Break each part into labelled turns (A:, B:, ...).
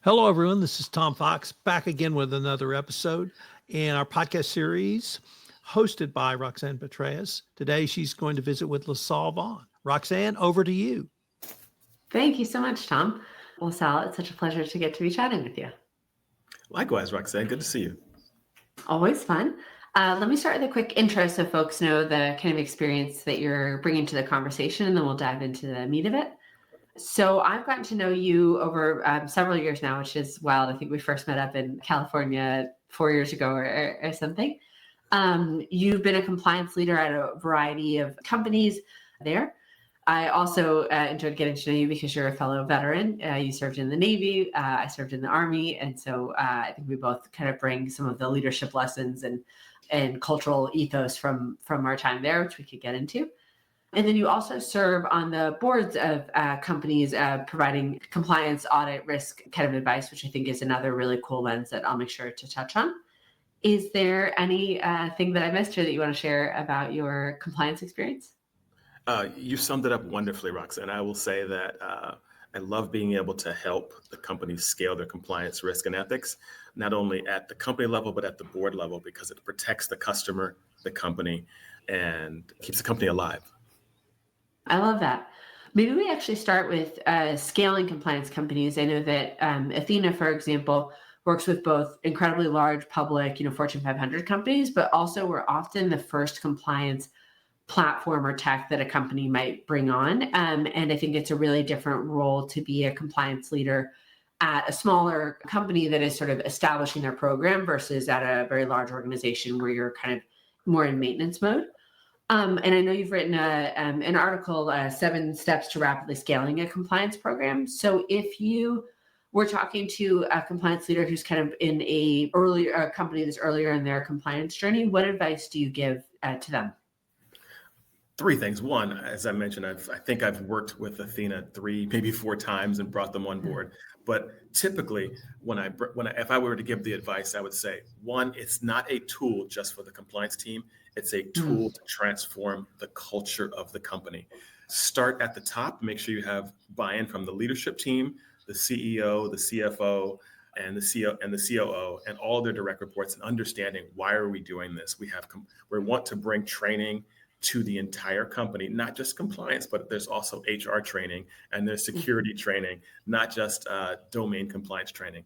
A: Hello, everyone. This is Tom Fox back again with another episode in our podcast series hosted by Roxeanne Petraeus. Today, she's going to visit with LaSalle Vaughn. Roxeanne, over to you.
B: Thank you so much, Tom. LaSalle, it's such a pleasure to get to be chatting with you.
C: Likewise, Roxanne. Good to see you.
B: Always fun. Let me start with a quick intro so folks know the kind of experience that you're bringing to the conversation, and then we'll dive into the meat of it. So I've gotten to know you over several years now, which is wild. I think we first met up in California 4 years ago or something. You've been a compliance leader at a variety of companies there. I also enjoyed getting to know you because you're a fellow veteran. You served in the Navy. I served in the Army. And so I think we both kind of bring some of the leadership lessons and cultural ethos from our time there, which we could get into. And then you also serve on the boards of companies providing compliance, audit, risk kind of advice, which I think is another really cool lens that I'll make sure to touch on. Is there any thing that I missed here that you want to share about your compliance experience?
C: You summed it up wonderfully, Roxanne. I will say that I love being able to help the companies scale their compliance, risk, and ethics, not only at the company level, but at the board level, because it protects the customer, the company, and keeps the company alive.
B: I love that. Maybe we actually start with scaling compliance companies. I know that Ethena, for example, works with both incredibly large public, Fortune 500 companies, but also we're often the first compliance platform or tech that a company might bring on. And I think it's a really different role to be a compliance leader at a smaller company that is sort of establishing their program versus at a very large organization where you're kind of more in maintenance mode. And I know you've written an article, 7 Steps to Rapidly Scaling a Compliance Program. So if you were talking to a compliance leader who's kind of in a company that's earlier in their compliance journey, what advice do you give to them?
C: 3 things. One, as I mentioned, I think I've worked with Ethena 3, maybe 4 times and brought them on board. But typically, if I were to give the advice, I would say, 1, it's not a tool just for the compliance team. It's a tool to transform the culture of the company. Start at the top. Make sure you have buy-in from the leadership team, the CEO, the CFO, and the CEO and the COO, and all their direct reports, and understanding why are we doing this. We want to bring training to the entire company, not just compliance, but there's also HR training and there's security training, not just domain compliance training.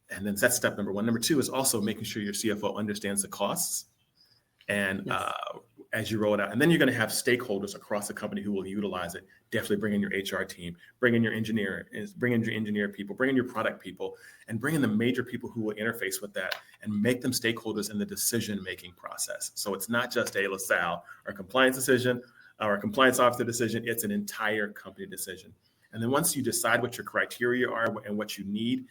C: And then that's step number 1. Number 2 is also making sure your CFO understands the costs and as you roll it out. And then you're going to have stakeholders across the company who will utilize it. Definitely bring in your HR team, bring in your engineer people, bring in your product people, and bring in the major people who will interface with that and make them stakeholders in the decision-making process. So it's not just a LaSalle or compliance decision or a compliance officer decision, it's an entire company decision. And then once you decide what your criteria are and what you need,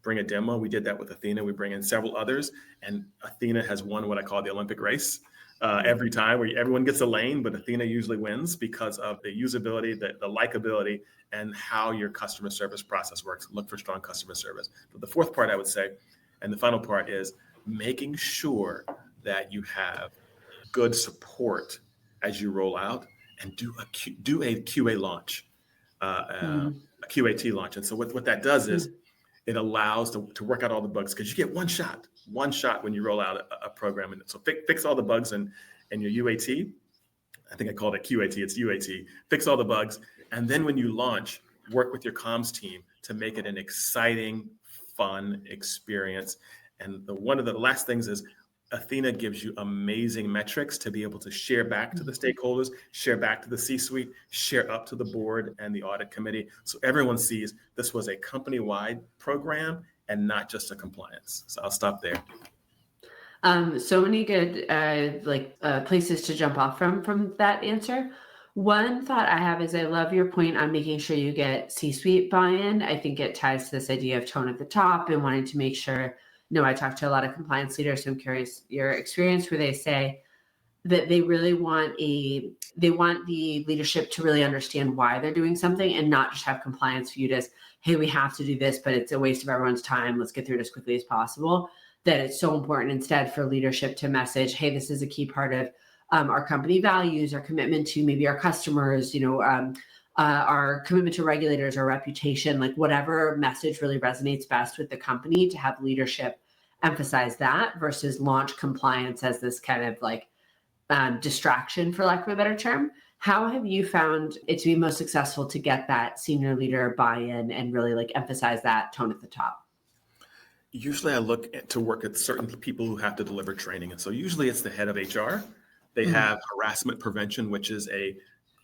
C: bring a demo. We did that with Ethena. We bring in several others, and Ethena has won what I call the Olympic race. Every time where everyone gets a lane, but Ethena usually wins because of the usability, the likability, and how your customer service process works. Look for strong customer service. But the 4th part I would say, and the final part, is making sure that you have good support as you roll out and do a QA launch, a QAT launch. And so what that does is it allows to work out all the bugs, because you get one shot when you roll out a program. And so fix all the bugs in your UAT. I think I called it QAT, it's UAT. Fix all the bugs. And then when you launch, work with your comms team to make it an exciting, fun experience. And one of the last things is Ethena gives you amazing metrics to be able to share back to the stakeholders, share back to the C-suite, share up to the board and the audit committee. So everyone sees this was a company-wide program and not just a compliance. So I'll stop there.
B: So many good places to jump off from that answer. One thought I have is I love your point on making sure you get C-suite buy-in. I think it ties to this idea of tone at the top and wanting to make sure. I talk to a lot of compliance leaders, so I'm curious your experience where they say that they really want the leadership to really understand why they're doing something and not just have compliance viewed as, hey, we have to do this, but it's a waste of everyone's time. Let's get through it as quickly as possible. That it's so important instead for leadership to message, hey, this is a key part of our company values, our commitment to maybe our customers, our commitment to regulators, our reputation, like whatever message really resonates best with the company, to have leadership emphasize that versus launch compliance as this kind of like distraction, for lack of a better term. How have you found it to be most successful to get that senior leader buy-in and really like emphasize that tone at the top?
C: Usually I to work at certain people who have to deliver training. And so usually it's the head of HR. They have harassment prevention, which is a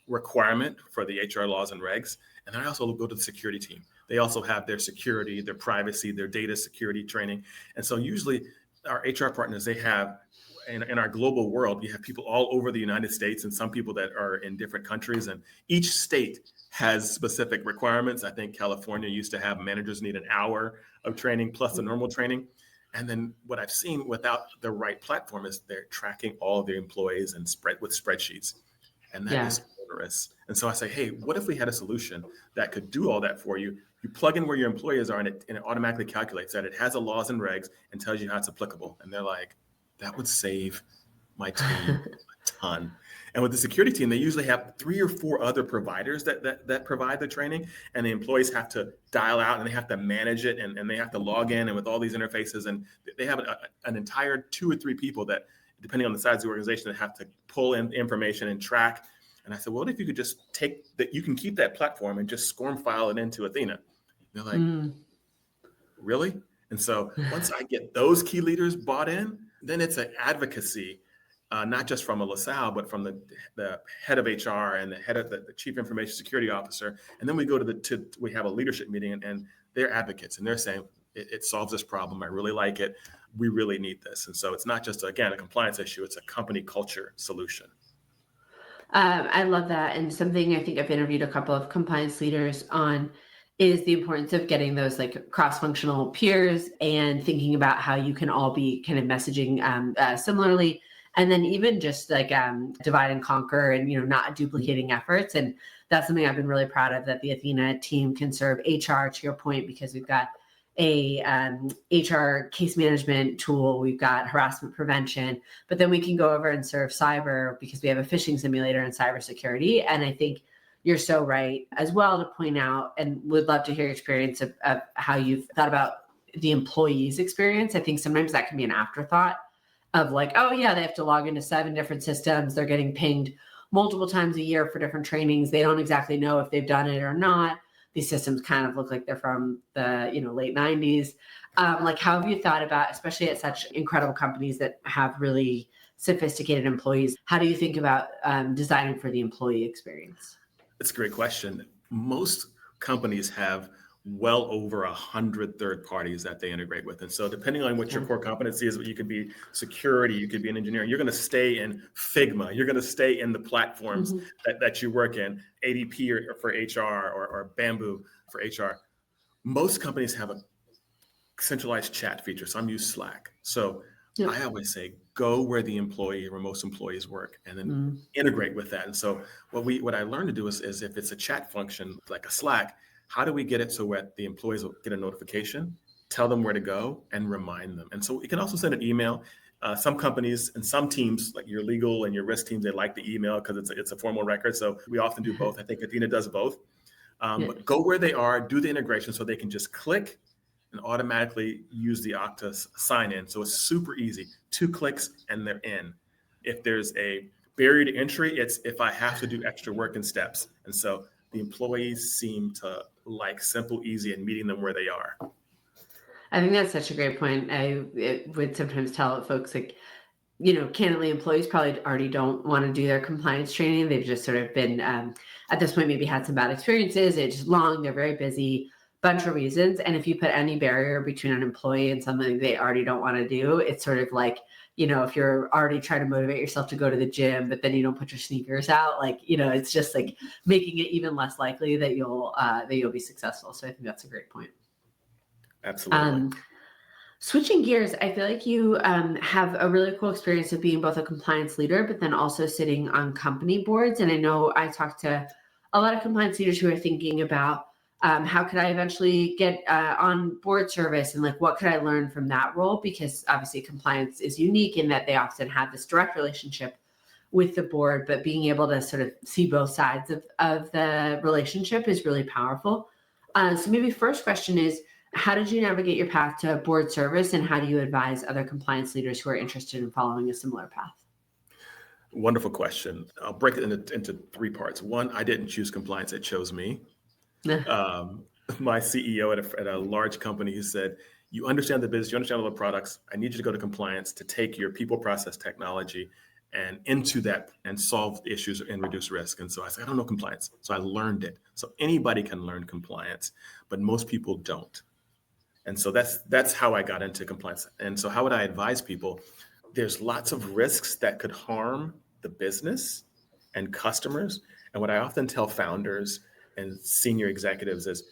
C: requirement for the HR laws and regs. And then I also go to the security team. They also have their security, their privacy, their data security training. And so usually our HR partners, they have, in our global world, we have people all over the United States and some people that are in different countries. And each state has specific requirements. I think California used to have managers need an hour of training plus the normal training. And then what I've seen without the right platform is they're tracking all of their employees and with spreadsheets. And that is onerous. And so I say, hey, what if we had a solution that could do all that for you? You plug in where your employees are and it automatically calculates that. It has the laws and regs and tells you how it's applicable. And they're like, that would save my team a ton. And with the security team, they usually have 3 or 4 other providers that provide the training, and the employees have to dial out and they have to manage it and they have to log in and with all these interfaces, and they have an entire 2 or 3 people that, depending on the size of the organization, that have to pull in information and track. And I said, well, what if you could just take that, you can keep that platform and just SCORM file it into Ethena. They're like, really? And so once I get those key leaders bought in, then it's an advocacy, not just from a LaSalle, but from the head of HR and the head of the chief information security officer. And then we go we have a leadership meeting and they're advocates and they're saying, it solves this problem. I really like it. We really need this. And so it's not just, again, a compliance issue. It's a company culture solution.
B: I love that. And something I think I've interviewed a couple of compliance leaders on is the importance of getting those like cross-functional peers and thinking about how you can all be kind of messaging similarly. And then even just like divide and conquer and, not duplicating efforts. And that's something I've been really proud of, that the Ethena team can serve HR, to your point, because we've got a HR case management tool, we've got harassment prevention, but then we can go over and serve cyber because we have a phishing simulator and cybersecurity. And I think you're so right as well to point out, and would love to hear your experience of how you've thought about the employee's experience. I think sometimes that can be an afterthought of like, oh yeah, they have to log into 7 different systems. They're getting pinged multiple times a year for different trainings. They don't exactly know if they've done it or not. These systems kind of look like they're from the late 90s. Like, how have you thought about, especially at such incredible companies that have really sophisticated employees, how do you think about designing for the employee experience?
C: That's a great question. Most companies have well over 100 third parties that they integrate with. And so depending on what your core competency is, you could be security, you could be an engineer, you're going to stay in Figma, you're going to stay in the platforms that you work in, ADP or for HR or Bamboo for HR. Most companies have a centralized chat feature. Some use Slack. So I always say, go where most employees work, and then integrate with that. And so what I learned to do is if it's a chat function, like a Slack, how do we get it so that the employees will get a notification, tell them where to go, and remind them? And so you can also send an email. Some companies and some teams, like your legal and your risk teams, they like the email because it's a formal record. So we often do both. I think Ethena does both. But go where they are, do the integration so they can just click and automatically use the Okta sign in. So it's super easy. 2 clicks and they're in. If there's a barrier to entry, it's if I have to do extra work and steps. And so the employees seem to like simple, easy, and meeting them where they are.
B: I think that's such a great point. I would sometimes tell folks, like, candidly, employees probably already don't want to do their compliance training. They've just sort of been, at this point, maybe had some bad experiences. It's just long, they're very busy, bunch of reasons. And if you put any barrier between an employee and something they already don't want to do, it's sort of like, if you're already trying to motivate yourself to go to the gym, but then you don't put your sneakers out, like, it's just like making it even less likely that you'll be successful. So I think that's a great point.
C: Absolutely.
B: Switching gears, I feel like you have a really cool experience of being both a compliance leader, but then also sitting on company boards. And I know I talked to a lot of compliance leaders who are thinking about how could I eventually get on board service, and like, what could I learn from that role? Because obviously compliance is unique in that they often have this direct relationship with the board, but being able to sort of see both sides of the relationship is really powerful. So maybe first question is, how did you navigate your path to board service, and how do you advise other compliance leaders who are interested in following a similar path?
C: Wonderful question. I'll break it into three parts. One, I didn't choose compliance; it chose me. My CEO at a large company, he said, "You understand the business, you understand all the products. I need you to go to compliance to take your people, process, technology, and into that and solve issues and reduce risk." And so I said, "I don't know compliance," so I learned it. So anybody can learn compliance, but most people don't. And so that's how I got into compliance. And so how would I advise people? There's lots of risks that could harm the business and customers. And what I often tell founders and senior executives is,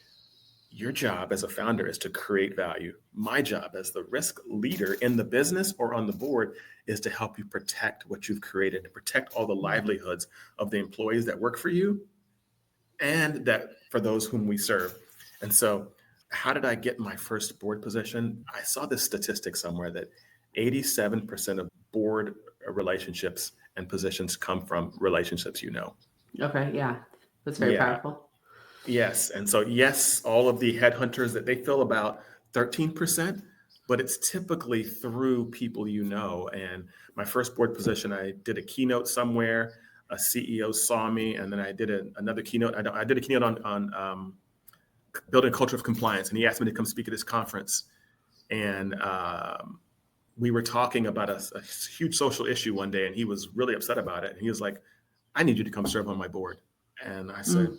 C: your job as a founder is to create value. My job as the risk leader in the business or on the board is to help you protect what you've created, to protect all the livelihoods of the employees that work for you and that for those whom we serve. And so how did I get my first board position? I saw this statistic somewhere that 87% of board relationships and positions come from relationships.
B: Okay, yeah, that's very
C: Yeah.
B: powerful.
C: Yes. And so, yes, all of the headhunters that they fill about 13%, but it's typically through people. And my first board position, I did a keynote somewhere, a CEO saw me, and then I did another keynote. I did a keynote on building a culture of compliance, and he asked me to come speak at his conference. And we were talking about a huge social issue one day, and he was really upset about it. And he was like, "I need you to come serve on my board." And I said,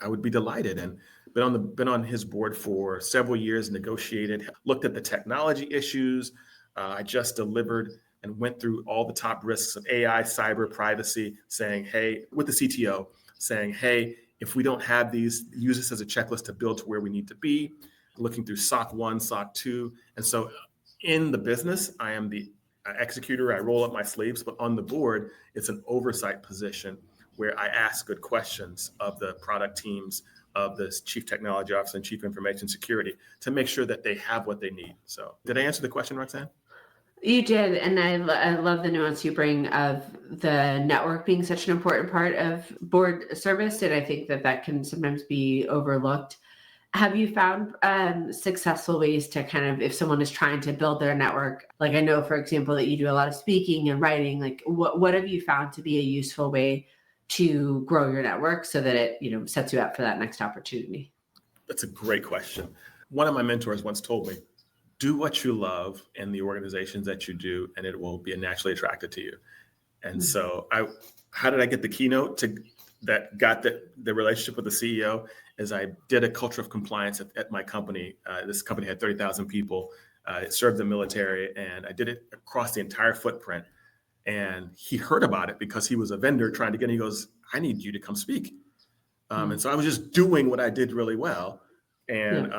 C: I would be delighted. And been on his board for several years, negotiated, looked at the technology issues. I just delivered and went through all the top risks of AI, cyber, privacy, saying, hey, with the CTO, saying, hey, if we don't have these, use this as a checklist to build to where we need to be, looking through SOC 1, SOC 2. And so in the business, I am the executor. I roll up my sleeves, but on the board, it's an oversight position where I ask good questions of the product teams, of the chief technology officer and chief information security to make sure that they have what they need. So did I answer the question, Roxanne?
B: You did. And I love the nuance you bring of the network being such an important part of board service. And I think that can sometimes be overlooked. Have you found successful ways to kind of, if someone is trying to build their network, like I know, for example, that you do a lot of speaking and writing, like what have you found to be a useful way to grow your network so that it, sets you up for that next opportunity? That's
C: a great question. One of my mentors once told me, do what you love in the organizations that you do, and it will be naturally attracted to you. And so how did I get the keynote that got the relationship with the CEO? Is I did a culture of compliance at my company. This company had 30,000 people. It served the military, and I did it across the entire footprint. And he heard about it because he was a vendor trying to get in. He goes, I need you to come speak. And so I was just doing what I did really well. And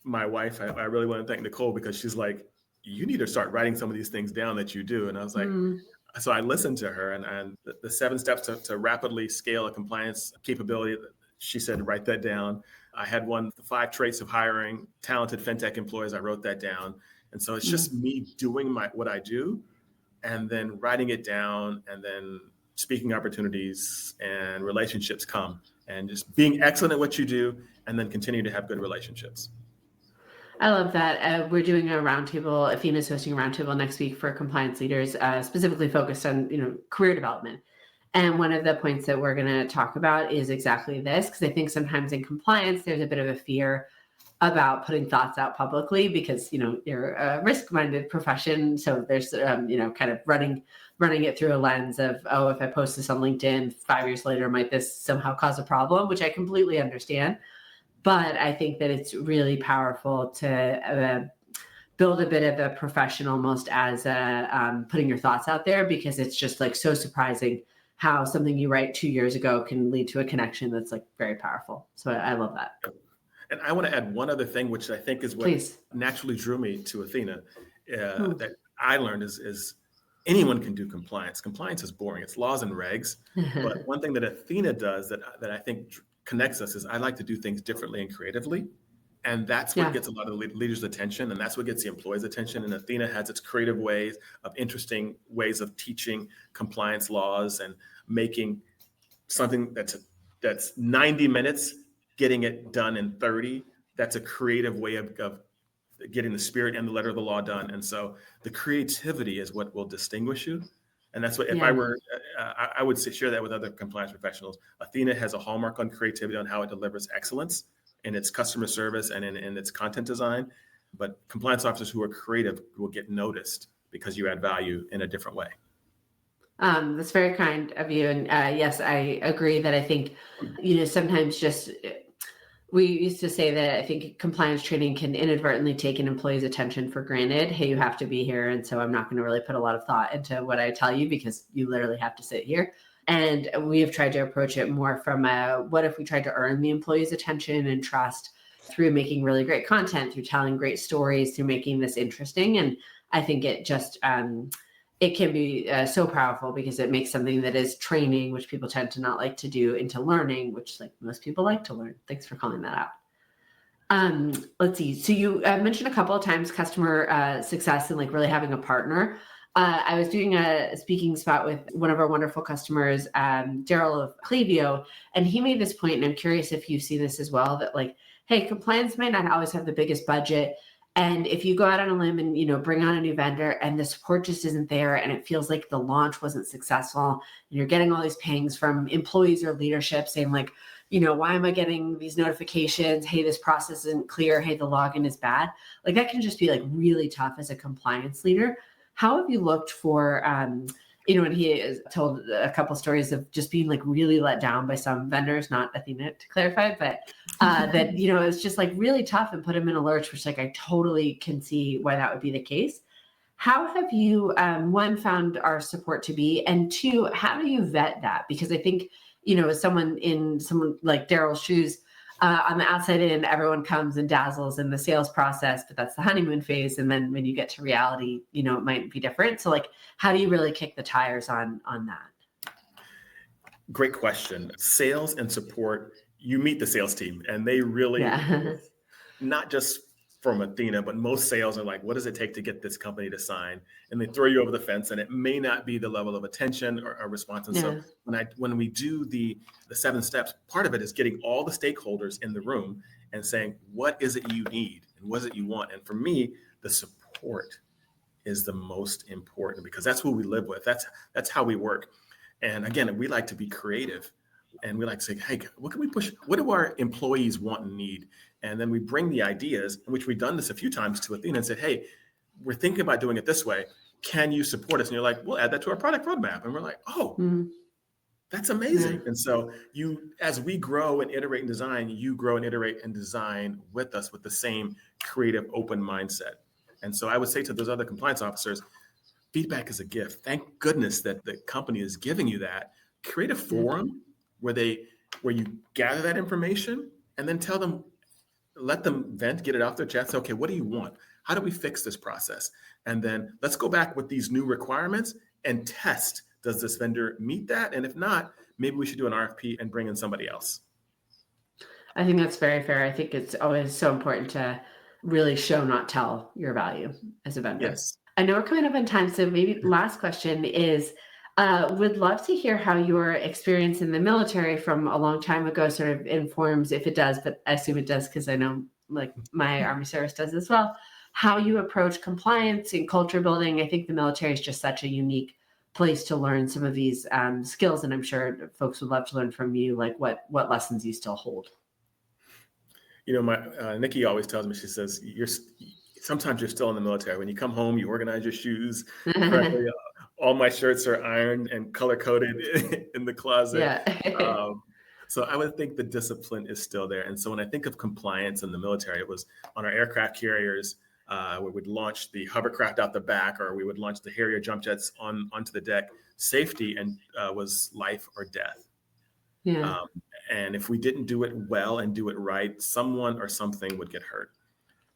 C: my wife, I really want to thank Nicole, because she's like, you need to start writing some of these things down that you do. And I was like, so I listened to her, and the 7 steps to rapidly scale a compliance capability. She said, write that down. I had the 5 traits of hiring talented fintech employees. I wrote that down. And so it's just me doing what I do, and then writing it down, and then speaking opportunities and relationships come, and just being excellent at what you do, and then continue to have good relationships.
B: I love that. We're doing a roundtable. Athena's hosting a roundtable next week for compliance leaders, specifically focused on, career development. And one of the points that we're going to talk about is exactly this, because I think sometimes in compliance, there's a bit of a fear about putting thoughts out publicly because, you're a risk-minded profession. So there's, kind of running it through a lens of, oh, if I post this on LinkedIn 5 years later, might this somehow cause a problem, which I completely understand. But I think that it's really powerful to build a bit of a profession almost as putting your thoughts out there, because it's just like so surprising how something you write 2 years ago can lead to a connection that's like very powerful. So I love that.
C: And I want to add one other thing, which I think is what naturally drew me to Ethena, that I learned is anyone can do compliance. Compliance is boring. It's laws and regs. But one thing that Ethena does that I think connects us is I like to do things differently and creatively. And that's what gets a lot of the leaders' attention, and that's what gets the employees' attention. And Ethena has its creative ways of interesting ways of teaching compliance laws and making something that's 90 minutes, getting it done in 30. That's a creative way of getting the spirit and the letter of the law done. And so the creativity is what will distinguish you. And that's what, if I were, I would share that with other compliance professionals. Ethena has a hallmark on creativity, on how it delivers excellence in its customer service and in its content design. But compliance officers who are creative will get noticed because you add value in a different way.
B: That's very kind of you. And yes, I agree that I think, sometimes just we used to say that I think compliance training can inadvertently take an employee's attention for granted. Hey, you have to be here. And so I'm not going to really put a lot of thought into what I tell you because you literally have to sit here. And we have tried to approach it more from what if we tried to earn the employee's attention and trust through making really great content, through telling great stories, through making this interesting. And I think it just, it can be so powerful because it makes something that is training, which people tend to not like to do, into learning, which like most people like to learn. Thanks for calling that out. Let's see. So you mentioned a couple of times customer success and like really having a partner. I was doing a speaking spot with one of our wonderful customers, Daryl of Clevio, and he made this point, and I'm curious if you see this as well, that like, hey, compliance might not always have the biggest budget. And if you go out on a limb and, bring on a new vendor and the support just isn't there and it feels like the launch wasn't successful and you're getting all these pings from employees or leadership saying like, why am I getting these notifications? Hey, this process isn't clear. Hey, the login is bad. Like that can just be like really tough as a compliance leader. How have you looked for, and he has told a couple stories of just being like really let down by some vendors, not Ethena to clarify, but that, it's just like really tough and put him in a lurch, which like I totally can see why that would be the case. How have you, one, found our support to be, and two, how do you vet that? Because I think, as someone like Daryl's shoes, on the outside in, everyone comes and dazzles in the sales process, but that's the honeymoon phase. And then when you get to reality, it might be different. So like, how do you really kick the tires on that?
C: Great question. Sales and support, you meet the sales team and they really, not just from Ethena, but most sales are like, what does it take to get this company to sign? And they throw you over the fence and it may not be the level of attention or response. And so when we do the 7 steps, part of it is getting all the stakeholders in the room and saying, what is it you need and what is it you want? And for me, the support is the most important because that's who we live with. That's how we work. And again, we like to be creative and we like to say, hey, what can we push? What do our employees want and need? And then we bring the ideas, which we've done this a few times to Ethena and said, hey, we're thinking about doing it this way. Can you support us? And you're like, we'll add that to our product roadmap. And we're like, oh, that's amazing. Yeah. And so as we grow and iterate and design, you grow and iterate and design with us with the same creative, open mindset. And so I would say to those other compliance officers, feedback is a gift. Thank goodness that the company is giving you that. Create a forum where you gather that information and then tell them, let them vent, get it off their chest. Say, okay, what do you want? How do we fix this process? And then let's go back with these new requirements and test, does this vendor meet that? And if not, maybe we should do an RFP and bring in somebody else.
B: I think that's very fair. I think it's always so important to really show, not tell your value as a vendor.
C: Yes.
B: I know we're coming up on time. So maybe last question is, would love to hear how your experience in the military from a long time ago sort of informs, if it does, but I assume it does because I know like my Army service does as well, how you approach compliance and culture building. I think the military is just such a unique place to learn some of these skills. And I'm sure folks would love to learn from you, like what lessons you still hold.
C: My Nikki always tells me, she says, sometimes you're still in the military. When you come home, you organize your shoes correctly. All my shirts are ironed and color coded in the closet. Yeah. So I would think the discipline is still there. And so when I think of compliance in the military, it was on our aircraft carriers. We would launch the hovercraft out the back, or we would launch the Harrier jump jets onto the deck. Safety was life or death. Yeah. And if we didn't do it well and do it right, someone or something would get hurt.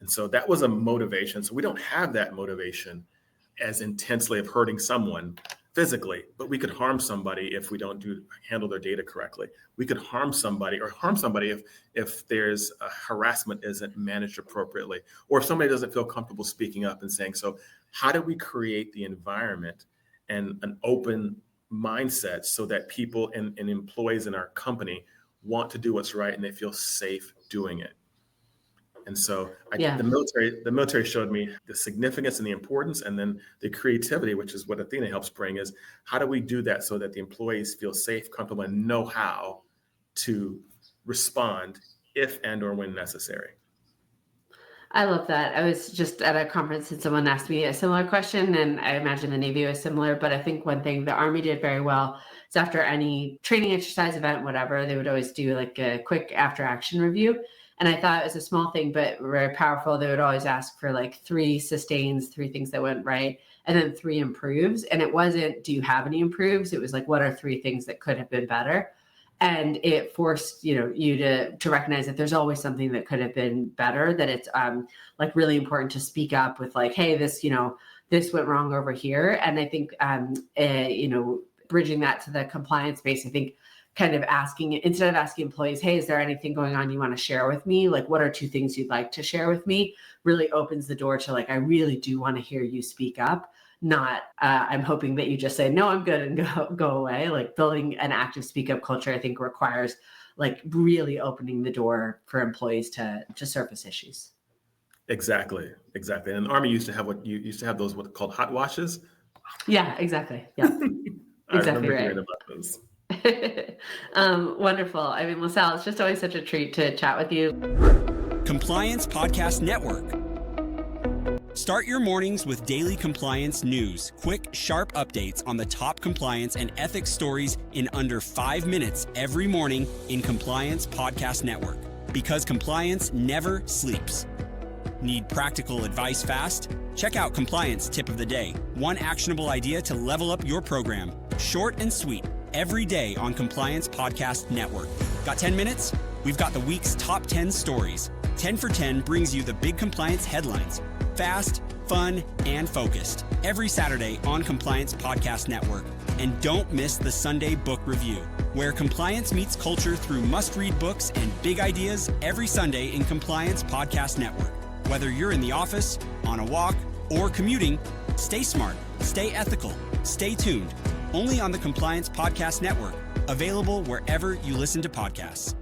C: And so that was a motivation. So we don't have that motivation as intensely of hurting someone, physically, but we could harm somebody if we don't handle their data correctly. We could harm somebody if there's harassment isn't managed appropriately, or if somebody doesn't feel comfortable speaking up and saying. So how do we create the environment and an open mindset so that people and employees in our company want to do what's right and they feel safe doing it? And so the military showed me the significance and the importance, and then the creativity, which is what Ethena helps bring, is how do we do that so that the employees feel safe, comfortable, and know how to respond if and or when necessary.
B: I love that. I was just at a conference and someone asked me a similar question, and I imagine the Navy was similar, but I think one thing the Army did very well is after any training exercise event, whatever, they would always do like a quick after action review. And I thought it was a small thing, but very powerful. They would always ask for like 3 sustains, 3 things that went right, and then 3 improves. And it wasn't, do you have any improves? It was like, what are 3 things that could have been better? And it forced, you to recognize that there's always something that could have been better, that it's like really important to speak up with like, hey, this went wrong over here. And I think, bridging that to the compliance space, I think kind of asking, instead of asking employees, hey, is there anything going on you want to share with me? Like, what are 2 things you'd like to share with me? Really opens the door to like, I really do want to hear you speak up. Not, I'm hoping that you just say, no, I'm good, and go away. Like building an active speak up culture, I think requires like really opening the door for employees to surface issues.
C: Exactly. And the Army used to have those what called hot washes.
B: Yeah, exactly. Yeah, exactly right.
C: About those.
B: Wonderful. I mean, LaSalle, it's just always such a treat to chat with you.
D: Compliance Podcast Network. Start your mornings with daily compliance news, quick, sharp updates on the top compliance and ethics stories in under 5 minutes every morning in Compliance Podcast Network. Because compliance never sleeps. Need practical advice fast? Check out Compliance Tip of the Day. One actionable idea to level up your program. Short and sweet. Every day on Compliance Podcast Network. Got 10 minutes? We've got the week's top 10 stories. 10 for 10 brings you the big compliance headlines. Fast, fun, and focused. Every Saturday on Compliance Podcast Network. And don't miss the Sunday Book Review, where compliance meets culture through must-read books and big ideas every Sunday in Compliance Podcast Network. Whether you're in the office, on a walk, or commuting, stay smart, stay ethical, stay tuned. Only on the Compliance Podcast Network. Available wherever you listen to podcasts.